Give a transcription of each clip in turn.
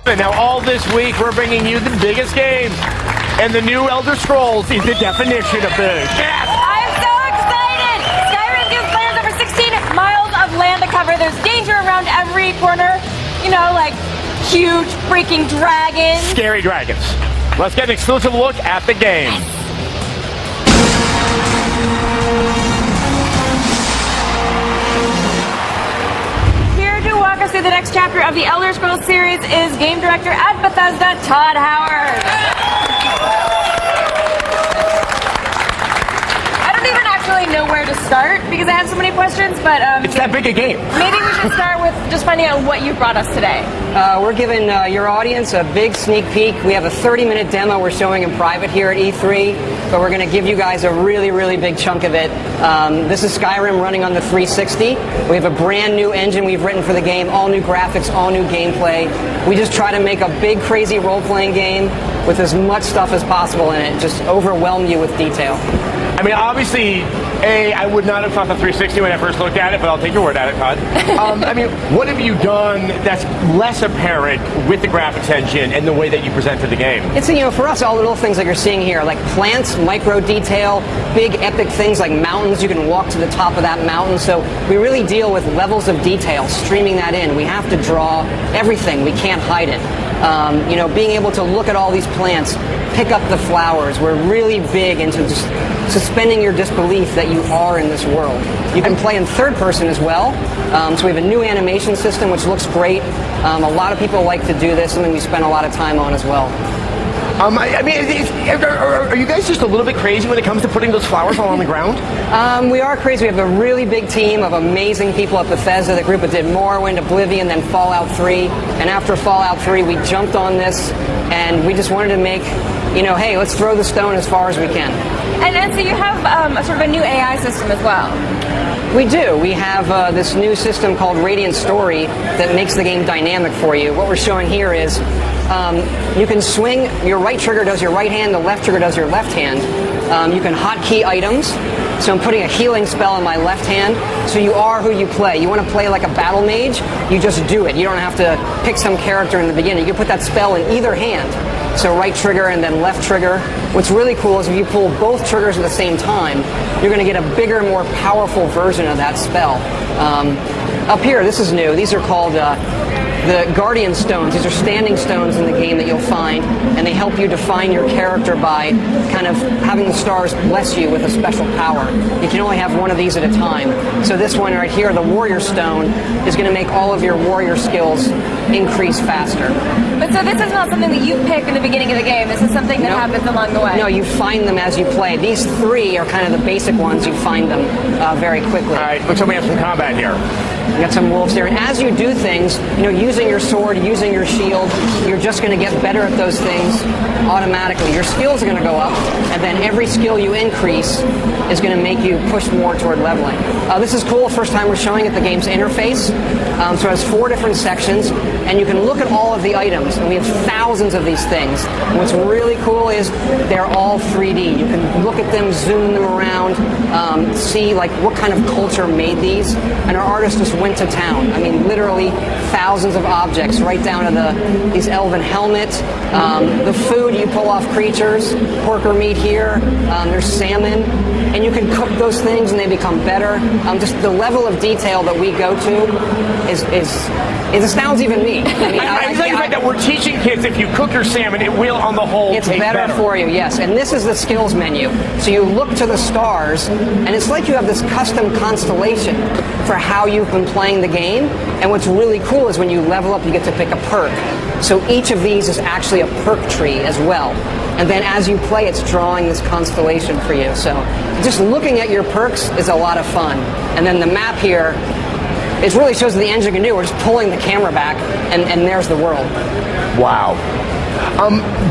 And now all this week we're bringing you the biggest games, and the new Elder Scrolls is the definition of big. Yes! I'm so excited! Skyrim gives players over 16 miles of land to cover. There's danger around every corner. You know, like huge freaking dragons. Scary dragons. Let's get an exclusive look at the game. Here to walk us through the next chapter of the Elder Scrolls series is game director at Bethesda, Todd Howard. I don't even actually know where to start because I have so many questions, but It's that big a game. maybe we should start with just finding out what you brought us today. We're giving your audience a big sneak peek. We have a 30-minute demo we're showing in private here at E3, but we're going to give you guys a really, really big chunk of it. This is Skyrim running on the 360. We have a brand new engine we've written for the game, all new graphics, all new gameplay. We just try to make a big, crazy role-playing game with as much stuff as possible in it, just overwhelm you with detail. I mean, obviously, I would not have thought the 360 when I first looked at it, but I'll take your word at it, Todd. I mean, what have you done that's less apparent with the graphics engine and the way that you presented the game? It's, for us, all the little things like you're seeing here, like plants, micro detail, big epic things like mountains. You can walk to the top of that mountain. So we really deal with levels of detail, streaming that in. We have to draw everything. We can't hide it. Being able to look at all these plants, pick up the flowers. We're really big into just suspending your disbelief that you are in this world. You can play in third person as well. So we have a new animation system which looks great. A lot of people like to do this, something we spend a lot of time on as well. Are you guys just a little bit crazy when it comes to putting those flowers all on the ground? We are crazy. We have a really big team of amazing people at Bethesda. The group that did Morrowind, Oblivion, then Fallout 3. And after Fallout 3, we jumped on this, and we just wanted to make, hey, let's throw the stone as far as we can. And so you have a sort of a new AI system as well. We do. We have this new system called Radiant Story that makes the game dynamic for you. What we're showing here is you can swing. Your right trigger does your right hand, the left trigger does your left hand. You can hotkey items. So I'm putting a healing spell in my left hand. So you are who you play. You want to play like a battle mage, you just do it. You don't have to pick some character in the beginning. You can put that spell in either hand. So right trigger and then left trigger. What's really cool is if you pull both triggers at the same time, you're going to get a bigger, more powerful version of that spell. Up here, this is new. These are called the Guardian Stones. These are standing stones in the game that you'll find, and they help you define your character by kind of having the stars bless you with a special power. You can only have one of these at a time. So this one right here, the Warrior Stone, is going to make all of your warrior skills increase faster. But so this is not something that you pick in the beginning of the game. This is something that happens along the way. No, you find them as you play. These three are kind of the basic ones. You find them very quickly. All right, looks like we have some combat here. We got some wolves there. And as you do things, using your sword, using your shield, you're just going to get better at those things automatically. Your skills are going to go up, and then every skill you increase is going to make you push more toward leveling. This is cool. First time we're showing it, the game's interface. So it has 4 different sections, and you can look at all of the items, and we have thousands of these things. And what's really cool is they're all 3D. You can look at them, zoom them around, see like what kind of culture made these, and our artists just went to town. I mean, literally thousands of objects, right down to these elven helmets, the food you pull off creatures, pork or meat here, there's salmon, and you can cook those things and they become better. Just the level of detail that we go to it astounds even me. I think that we're teaching kids if you cook your salmon, it will on the whole it's taste better for you, yes. And this is the skills menu. So you look to the stars, and it's like you have this custom constellation for how you've been playing the game. And what's really cool is when you level up, you get to pick a perk. So each of these is actually a perk tree as well. And then as you play, it's drawing this constellation for you. So just looking at your perks is a lot of fun. And then the map here, it really shows what the engine can do. We're just pulling the camera back, and there's the world. Wow.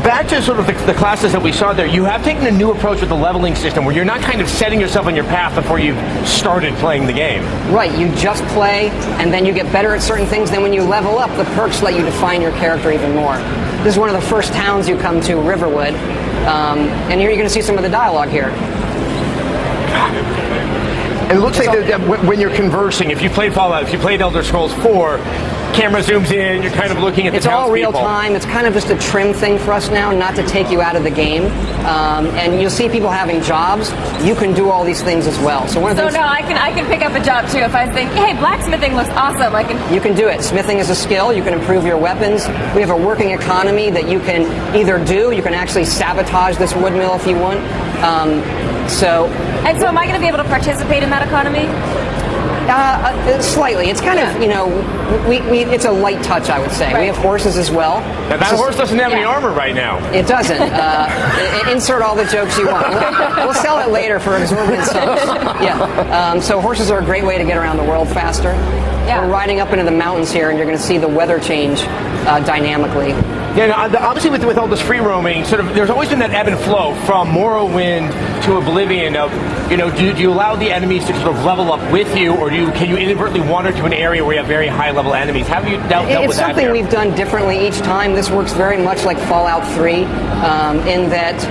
Back to sort of the classes that we saw there, you have taken a new approach with the leveling system where you're not kind of setting yourself on your path before you've started playing the game. Right, you just play, and then you get better at certain things. Then when you level up, the perks let you define your character even more. This is one of the first towns you come to, Riverwood, and here you're going to see some of the dialogue here. And it looks like that when you're conversing, if you played Fallout, if you played Elder Scrolls 4, camera zooms in, you're kind of looking at the It's all real townspeople. time. It's kind of just a trim thing for us now, not to take you out of the game. And you'll see people having jobs. You can do all these things as well. So one of the So things, no, I can pick up a job too if I think, hey, blacksmithing looks awesome. I can. you can do it. Smithing is a skill. You can improve your weapons. We have a working economy that you can either do. You can actually sabotage this wood mill if you want. And so am I going to be able to participate in that economy? Slightly. It's kind of, it's a light touch, I would say. Right. We have horses as well. Now, that horse doesn't have any armor right now. It doesn't. Insert all the jokes you want. We'll sell it later for exorbitant sums. Yeah. So horses are a great way to get around the world faster. Yeah. We're riding up into the mountains here, and you're going to see the weather change dynamically. Yeah, no, obviously with all this free roaming, sort of, there's always been that ebb and flow from Morrowind to Oblivion. Of, do you allow the enemies to sort of level up with you, or can you inadvertently wander to an area where you have very high level enemies? How have you dealt with that? It's something we've done differently each time. This works very much like Fallout 3, in that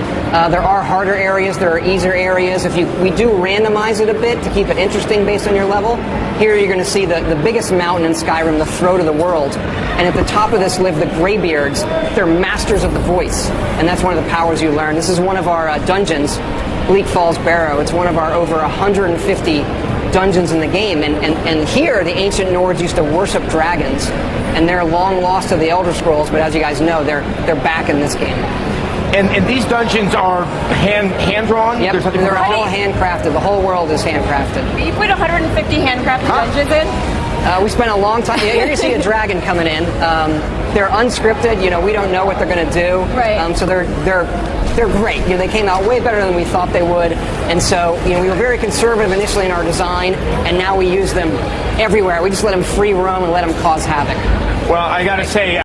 there are harder areas, there are easier areas. We do randomize it a bit to keep it interesting based on your level. Here you're going to see the biggest mountain in Skyrim, the throat of the world, and at the top of this live the Greybeards. They're masters of the voice, and that's one of the powers you learn. This is one of our dungeons, Bleak Falls Barrow. It's one of our over 150 dungeons in the game, and here the ancient Nords used to worship dragons, and they're long lost to the Elder Scrolls, but as you guys know, they're back in this game. And these dungeons are hand-drawn? Yep, they're all handcrafted. The whole world is handcrafted. You put 150 handcrafted dungeons in? We spent a long time. You're going to see a dragon coming in. They're unscripted. We don't know what they're going to do. Right. So they're great. They came out way better than we thought they would. And so we were very conservative initially in our design, and now we use them everywhere. We just let them free roam and let them cause havoc. Well, I got to say,